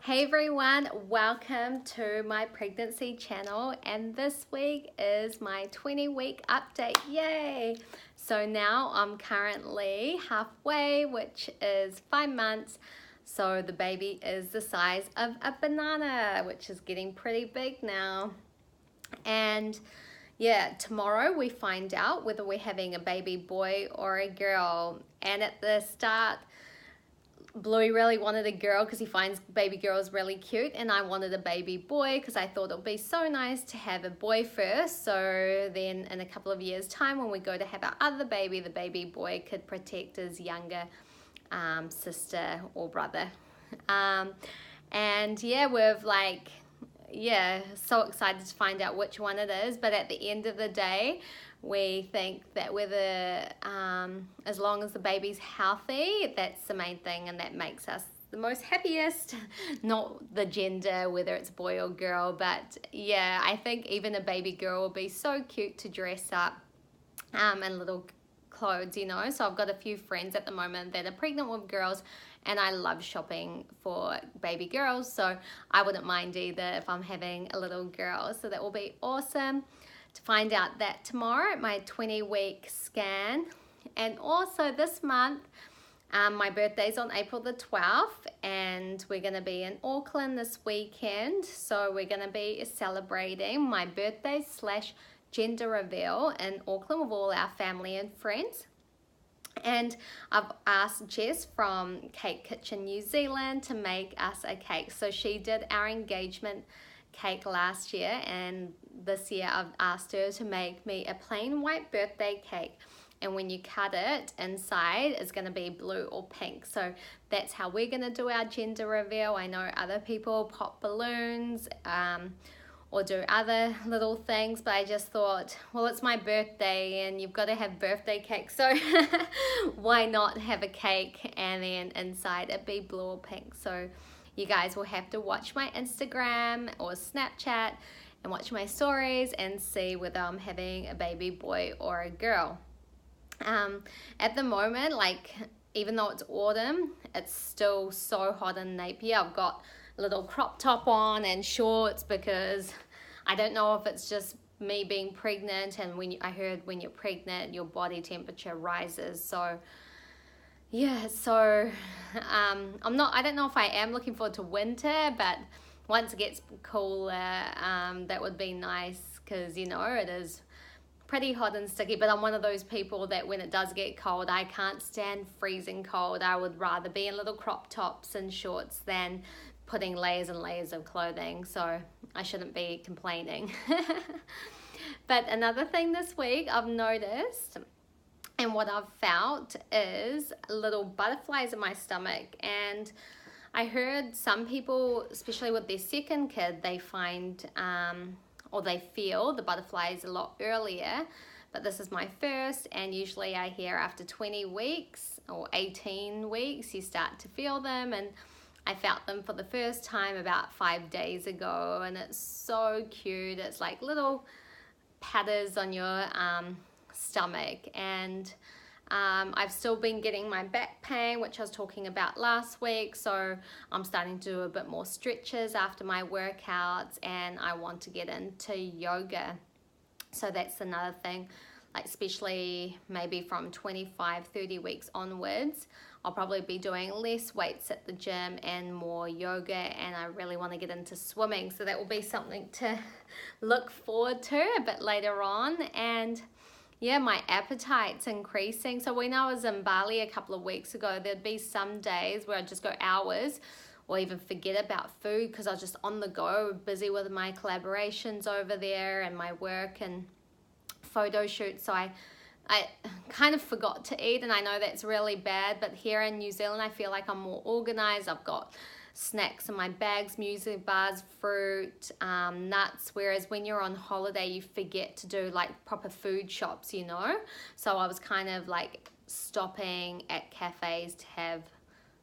Hey everyone, welcome to my pregnancy channel, and this week is my 20-week update. Yay! So now I'm currently halfway, which is 5 months. So the baby is the size of a banana, which is getting pretty big now. And yeah, tomorrow we find out whether we're having a baby boy or a girl. And at the start, Bluey really wanted a girl because he finds baby girls really cute, and I wanted a baby boy because I thought it would be so nice to have a boy first, so then in a couple of years time when we go to have our other baby, the baby boy could protect his younger sister or brother. And yeah, so excited to find out which one it is, but at the end of the day we think that whether as long as the baby's healthy, that's the main thing, and that makes us the most happiest, not the gender, whether it's boy or girl. But yeah, I think even a baby girl will be so cute to dress up in little clothes, you know. So I've got a few friends at the moment that are pregnant with girls, and I love shopping for baby girls, so I wouldn't mind either if I'm having a little girl. So that will be awesome to find out that tomorrow at my 20-week scan. And also this month, my birthday's on April the 12th, and we're going to be in Auckland this weekend. So we're going to be celebrating my birthday / gender reveal in Auckland with all our family and friends. And I've asked Jess from Cake Kitchen New Zealand to make us a cake. So she did our engagement cake last year, and this year I've asked her to make me a plain white birthday cake, and when you cut it, inside is going to be blue or pink. So that's how we're going to do our gender reveal. I know other people pop balloons or do other little things, but I just thought, well, it's my birthday and you've got to have birthday cake, so why not have a cake and then inside it be blue or pink. So you guys will have to watch my Instagram or Snapchat and watch my stories and see whether I'm having a baby boy or a girl. At the moment, even though it's autumn, it's still so hot in Napier. I've got a little crop top on and shorts because I don't know if it's just me being pregnant, and I heard when you're pregnant your body temperature rises. So yeah, so I don't know if I am looking forward to winter, but once it gets cooler, that would be nice, because, you know, it is pretty hot and sticky. But I'm one of those people that when it does get cold, I can't stand freezing cold. I would rather be in little crop tops and shorts than putting layers and layers of clothing, so I shouldn't be complaining. But another thing this week I've noticed, and what I've felt, is little butterflies in my stomach. And I heard some people, especially with their second kid, they find or they feel the butterflies a lot earlier, but this is my first, and usually I hear after 20 weeks or 18 weeks you start to feel them, and I felt them for the first time about 5 days ago, and it's so cute. It's like little patters on your stomach. And I've still been getting my back pain, which I was talking about last week, so I'm starting to do a bit more stretches after my workouts, and I want to get into yoga. So that's another thing, like especially maybe from 25-30 weeks onwards, I'll probably be doing less weights at the gym and more yoga, and I really want to get into swimming, so that will be something to look forward to a bit later on. And yeah, my appetite's increasing. So when I was in Bali a couple of weeks ago, there'd be some days where I'd just go hours or even forget about food because I was just on the go, busy with my collaborations over there and my work and photo shoots. So I kind of forgot to eat, and I know that's really bad, but here in New Zealand I feel like I'm more organized. I've got snacks in my bags, muesli bars, fruit, nuts, whereas when you're on holiday you forget to do like proper food shops, you know. So I was kind of like stopping at cafes to have,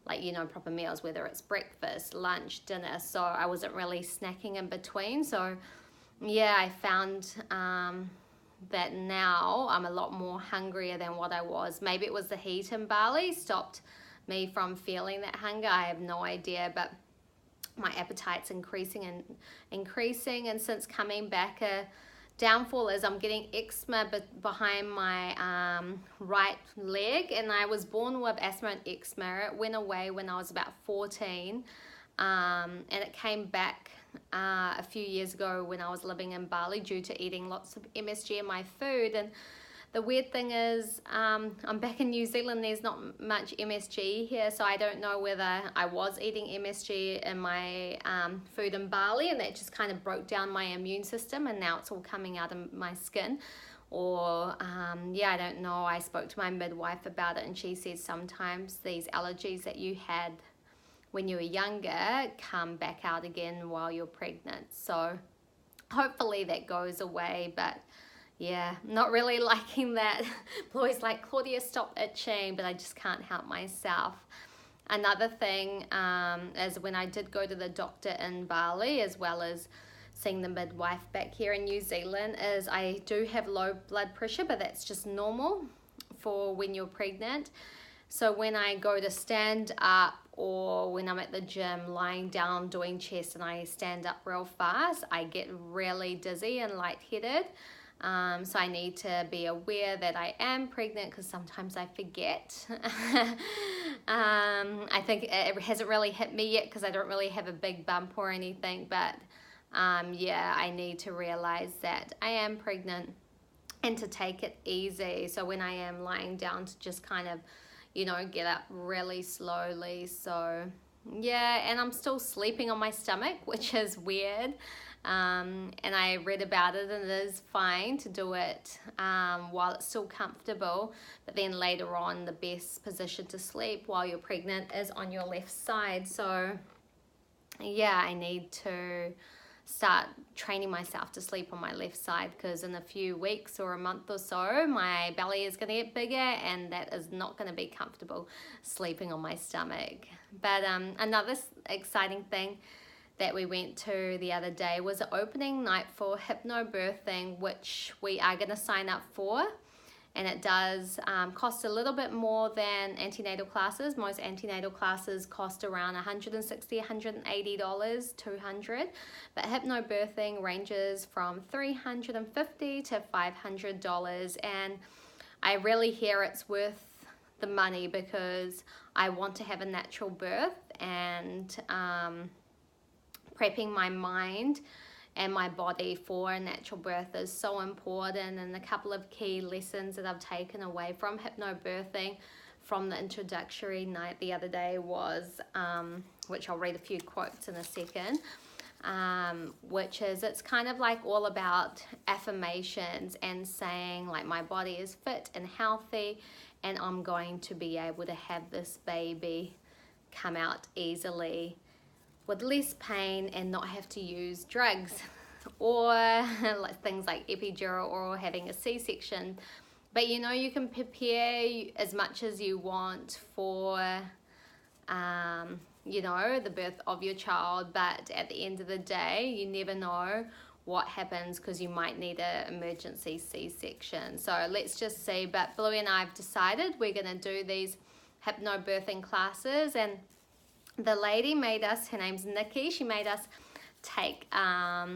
like, you know, proper meals, whether it's breakfast, lunch, dinner, so I wasn't really snacking in between. So yeah, I found that now I'm a lot more hungrier than what I was. Maybe it was the heat in Bali stopped me from feeling that hunger, I have no idea, but my appetite's increasing and increasing. And since coming back, a downfall is I'm getting eczema behind my right leg, and I was born with asthma and eczema. It went away when I was about 14, and it came back a few years ago when I was living in Bali due to eating lots of MSG in my food. And the weird thing is, I'm back in New Zealand, there's not much MSG here, so I don't know whether I was eating MSG in my food in Bali, and that just kind of broke down my immune system, and now it's all coming out of my skin. Or, yeah, I don't know. I spoke to my midwife about it, and she said sometimes these allergies that you had when you were younger come back out again while you're pregnant. So hopefully that goes away, but yeah, not really liking that. Always like, Claudia, stop itching, but I just can't help myself. Another thing is when I did go to the doctor in Bali, as well as seeing the midwife back here in New Zealand, is I do have low blood pressure, but that's just normal for when you're pregnant. So when I go to stand up, or when I'm at the gym lying down doing chest and I stand up real fast, I get really dizzy and lightheaded. So I need to be aware that I am pregnant, because sometimes I forget. I think it hasn't really hit me yet because I don't really have a big bump or anything, but yeah, I need to realize that I am pregnant and to take it easy. So when I am lying down, to just kind of, you know, get up really slowly. So yeah, and I'm still sleeping on my stomach, which is weird. And I read about it, and it is fine to do it while it's still comfortable, but then later on the best position to sleep while you're pregnant is on your left side. So yeah, I need to start training myself to sleep on my left side, because in a few weeks or a month or so my belly is going to get bigger, and that is not going to be comfortable sleeping on my stomach. But another exciting thing that we went to the other day was the opening night for hypnobirthing, which we are going to sign up for. And it does cost a little bit more than antenatal classes. Most antenatal classes cost around $160, $180, $200. But hypnobirthing ranges from $350 to $500. And I really hear it's worth the money, because I want to have a natural birth, and prepping my mind and my body for a natural birth is so important. And a couple of key lessons that I've taken away from hypnobirthing from the introductory night the other day was, which I'll read a few quotes in a second, which is, it's kind of like all about affirmations and saying like, my body is fit and healthy, and I'm going to be able to have this baby come out easily with less pain and not have to use drugs or like things like epidural or having a C-section. But you know, you can prepare as much as you want for you know, the birth of your child, but at the end of the day you never know what happens, because you might need an emergency C-section. So let's just see. But Bluey and I have decided we're going to do these hypnobirthing classes, and the lady made us, her name's Nikki, she made us take a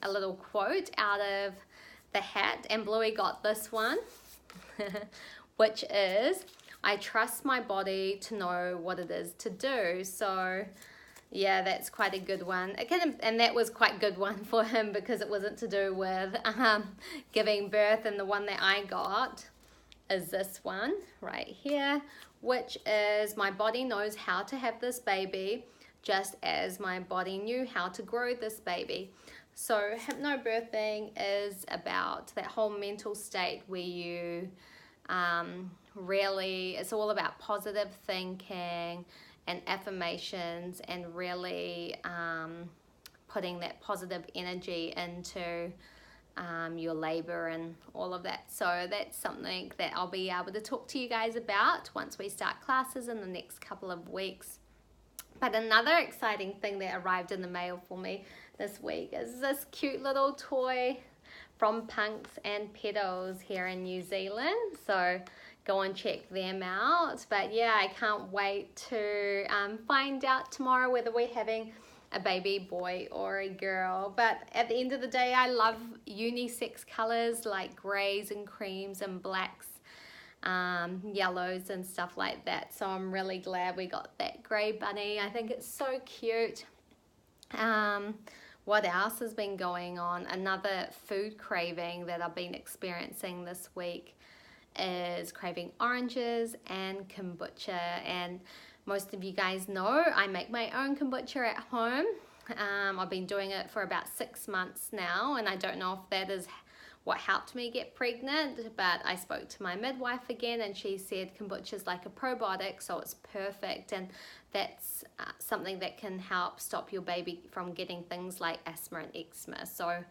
little quote out of the hat, and Bluey got this one, which is, I trust my body to know what it is to do. So yeah, that's quite a good one. Again, and that was quite a good one for him, because it wasn't to do with giving birth. And the one that I got is this one right here, which is, my body knows how to have this baby just as my body knew how to grow this baby. So hypnobirthing is about that whole mental state where you really, it's all about positive thinking and affirmations, and really putting that positive energy into your labor and all of that. So that's something that I'll be able to talk to you guys about once we start classes in the next couple of weeks. But another exciting thing that arrived in the mail for me this week is this cute little toy from Punks and Pedals here in New Zealand. So go and check them out. But yeah, I can't wait to find out tomorrow whether we're having a baby boy or a girl. But at the end of the day, I love unisex colors like grays and creams and blacks, yellows and stuff like that. So I'm really glad we got that gray bunny. I think it's so cute. What else has been going on? Another food craving that I've been experiencing this week is craving oranges and kombucha. And most of you guys know I make my own kombucha at home. I've been doing it for about 6 months now, and I don't know if that is what helped me get pregnant, but I spoke to my midwife again and she said kombucha is like a probiotic, so it's perfect, and that's something that can help stop your baby from getting things like asthma and eczema. So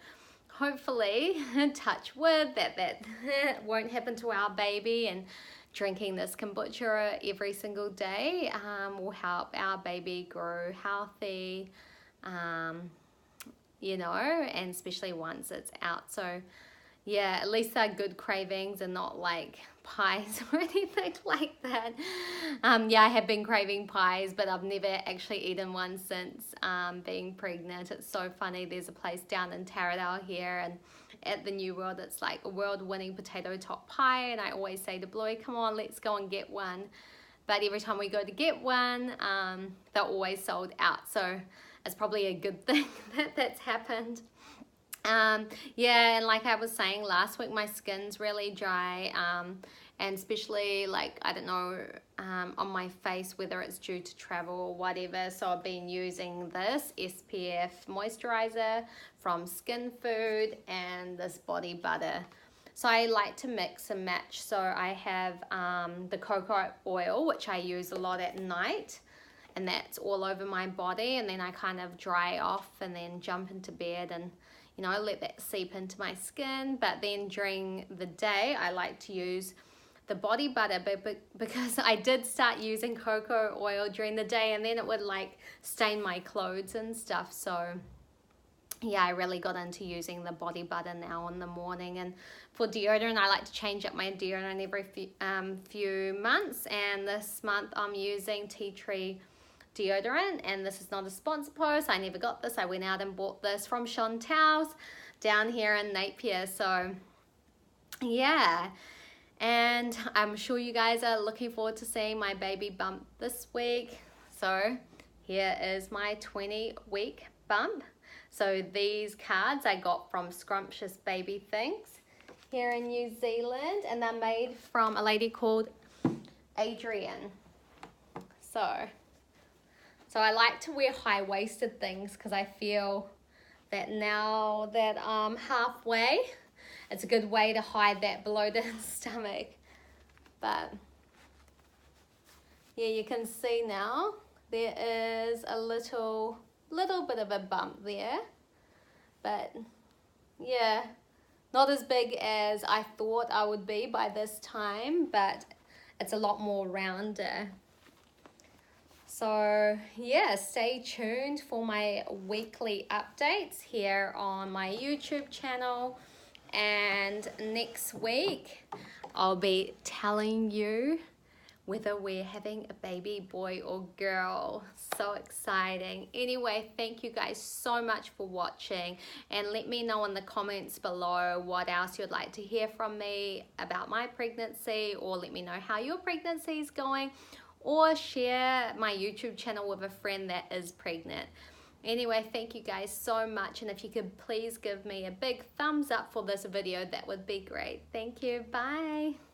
hopefully, touch wood, that won't happen to our baby, and drinking this kombucha every single day will help our baby grow healthy, you know, and especially once it's out. So yeah, at least they're good cravings and not like pies or anything like that. Yeah, I have been craving pies, but I've never actually eaten one since being pregnant. It's so funny. There's a place down in Taradale here, and at the New World, it's like a world-winning potato top pie, and I always say to Bluey, come on, let's go and get one. But every time we go to get one, they're always sold out. So it's probably a good thing that that's happened. Yeah, and like I was saying last week, my skin's really dry, and especially like, I don't know, on my face, whether it's due to travel or whatever. So I've been using this SPF moisturizer from Skin Food and this body butter. So I like to mix and match. So I have the coconut oil, which I use a lot at night, and that's all over my body, and then I kind of dry off and then jump into bed and, you know, let that seep into my skin. But then during the day, I like to use the body butter, because I did start using coconut oil during the day, and then it would like stain my clothes and stuff. So yeah, I really got into using the body butter now in the morning. And for deodorant, I like to change up my deodorant every few months, and this month I'm using Tea Tree deodorant, and this is not a sponsor post. I never got this. I went out and bought this from Chantal's down here in Napier. So yeah, and I'm sure you guys are looking forward to seeing my baby bump this week. So here is my 20-week bump. So these cards I got from Scrumptious Baby Things here in New Zealand, and they're made from a lady called Adrienne. So I like to wear high-waisted things because I feel that now that I'm halfway, it's a good way to hide that bloated stomach. But yeah, you can see now there is a little bit of a bump there. But yeah, not as big as I thought I would be by this time, but it's a lot more rounder. So yeah, stay tuned for my weekly updates here on my YouTube channel. And next week, I'll be telling you whether we're having a baby boy or girl. So exciting. Anyway, thank you guys so much for watching, and let me know in the comments below what else you'd like to hear from me about my pregnancy, or let me know how your pregnancy is going, or share my YouTube channel with a friend that is pregnant. Anyway, thank you guys so much, and if you could please give me a big thumbs up for this video, that would be great. Thank you. Bye.